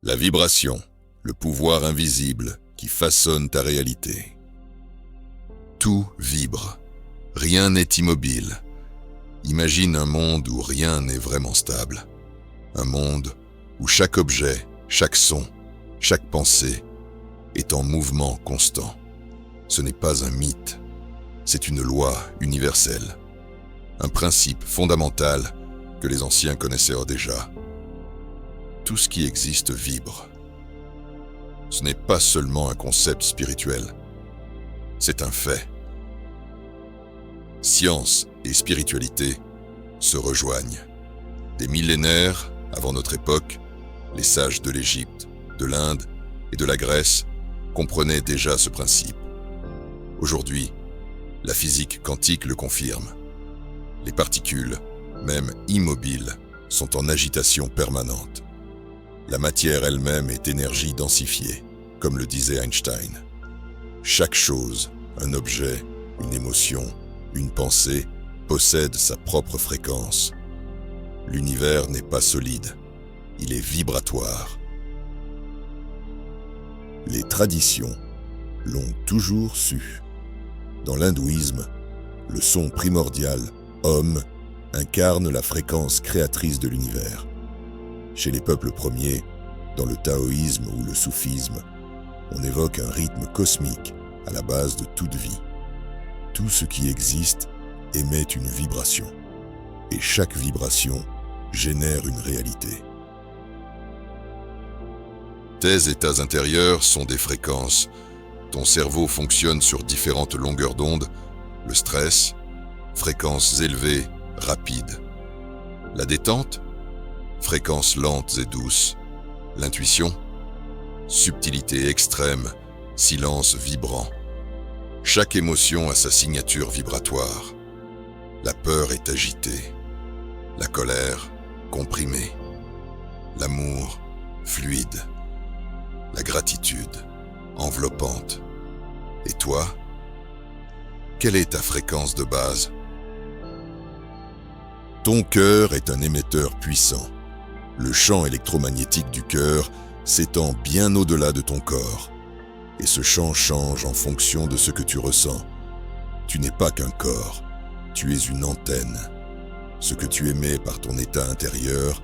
La vibration, le pouvoir invisible qui façonne ta réalité. Tout vibre. Rien n'est immobile. Imagine un monde où rien n'est vraiment stable. Un monde où chaque objet, chaque son, chaque pensée est en mouvement constant. Ce n'est pas un mythe, c'est une loi universelle. Un principe fondamental que les anciens connaissaient déjà. Tout ce qui existe vibre. Ce n'est pas seulement un concept spirituel, c'est un fait. Science et spiritualité se rejoignent. Des millénaires avant notre époque, les sages de l'Égypte, de l'Inde et de la Grèce comprenaient déjà ce principe. Aujourd'hui, la physique quantique le confirme. Les particules, même immobiles, sont en agitation permanente. La matière elle-même est énergie densifiée, comme le disait Einstein. Chaque chose, un objet, une émotion, une pensée, possède sa propre fréquence. L'univers n'est pas solide, il est vibratoire. Les traditions l'ont toujours su. Dans l'hindouisme, le son primordial, Om, incarne la fréquence créatrice de l'univers. Chez les peuples premiers, dans le taoïsme ou le soufisme, on évoque un rythme cosmique à la base de toute vie. Tout ce qui existe émet une vibration, et chaque vibration génère une réalité. Tes états intérieurs sont des fréquences. Ton cerveau fonctionne sur différentes longueurs d'onde. Le stress, fréquences élevées, rapides. La détente, fréquences lentes et douces. L'intuition, subtilité extrême, silence vibrant. Chaque émotion a sa signature vibratoire. La peur est agitée. La colère, comprimée. L'amour, fluide. La gratitude, enveloppante. Et toi, quelle est ta fréquence de base? Ton cœur est un émetteur puissant. Le champ électromagnétique du cœur s'étend bien au-delà de ton corps. Et ce champ change en fonction de ce que tu ressens. Tu n'es pas qu'un corps, tu es une antenne. Ce que tu émets par ton état intérieur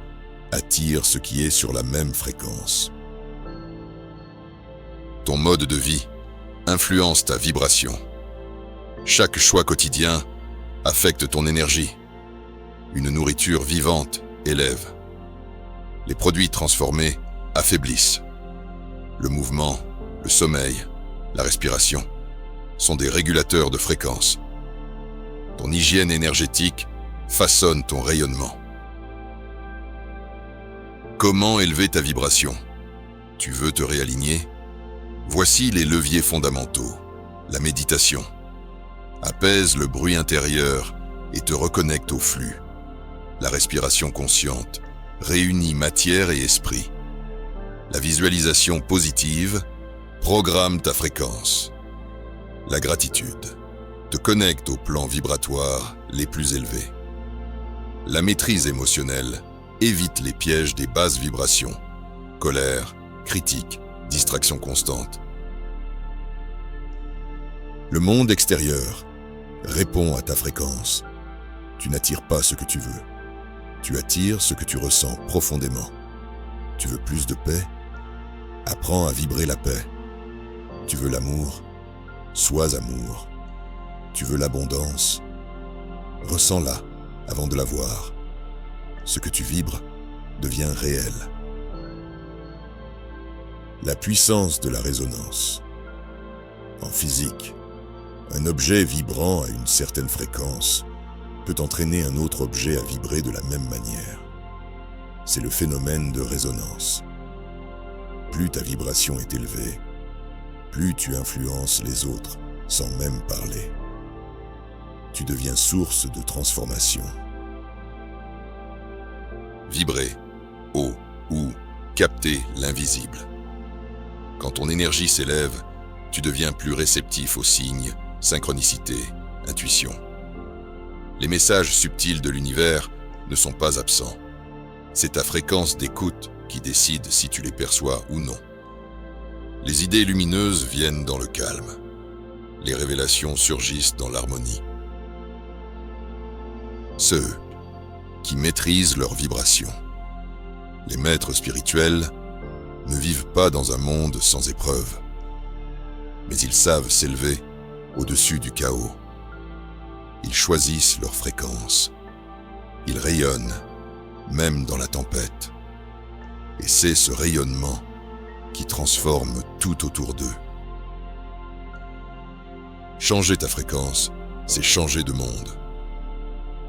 attire ce qui est sur la même fréquence. Ton mode de vie influence ta vibration. Chaque choix quotidien affecte ton énergie. Une nourriture vivante élève. Les produits transformés affaiblissent. Le mouvement, le sommeil, la respiration sont des régulateurs de fréquence. Ton hygiène énergétique façonne ton rayonnement. Comment élever ta vibration? Tu veux te réaligner? Voici les leviers fondamentaux. La méditation. Apaise le bruit intérieur et te reconnecte au flux. La respiration consciente réunit matière et esprit. La visualisation positive programme ta fréquence. La gratitude te connecte aux plans vibratoires les plus élevés. La maîtrise émotionnelle évite les pièges des basses vibrations, colère, critique, distraction constante. Le monde extérieur répond à ta fréquence. Tu n'attires pas ce que tu veux. Tu attires ce que tu ressens profondément. Tu veux plus de paix? Apprends à vibrer la paix. Tu veux l'amour? Sois amour. Tu veux l'abondance? Ressens-la avant de la voir. Ce que tu vibres devient réel. La puissance de la résonance. En physique, un objet vibrant à une certaine fréquence peut entraîner un autre objet à vibrer de la même manière. C'est le phénomène de résonance. Plus ta vibration est élevée, plus tu influences les autres sans même parler. Tu deviens source de transformation. Vibrer, haut ou capter l'invisible. Quand ton énergie s'élève, tu deviens plus réceptif aux signes, synchronicité, intuition. Les messages subtils de l'univers ne sont pas absents. C'est ta fréquence d'écoute qui décide si tu les perçois ou non. Les idées lumineuses viennent dans le calme. Les révélations surgissent dans l'harmonie. Ceux qui maîtrisent leurs vibrations. Les maîtres spirituels ne vivent pas dans un monde sans épreuves, mais ils savent s'élever au-dessus du chaos. Ils choisissent leur fréquence. Ils rayonnent, même dans la tempête. Et c'est ce rayonnement qui transforme tout autour d'eux. Changer ta fréquence, c'est changer de monde.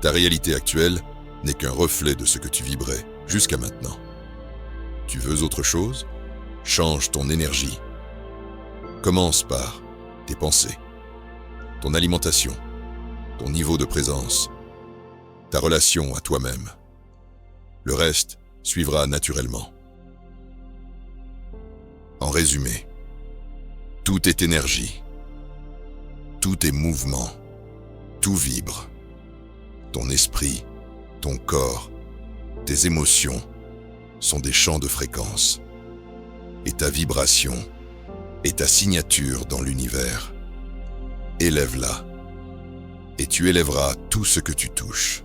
Ta réalité actuelle n'est qu'un reflet de ce que tu vibrais jusqu'à maintenant. Tu veux autre chose? Change ton énergie. Commence par tes pensées, ton alimentation, ton niveau de présence, ta relation à toi-même. Le reste suivra naturellement. En résumé, tout est énergie, tout est mouvement, tout vibre. Ton esprit, ton corps, tes émotions sont des champs de fréquence. Et ta vibration est ta signature dans l'univers. Élève-la, et tu élèveras tout ce que tu touches.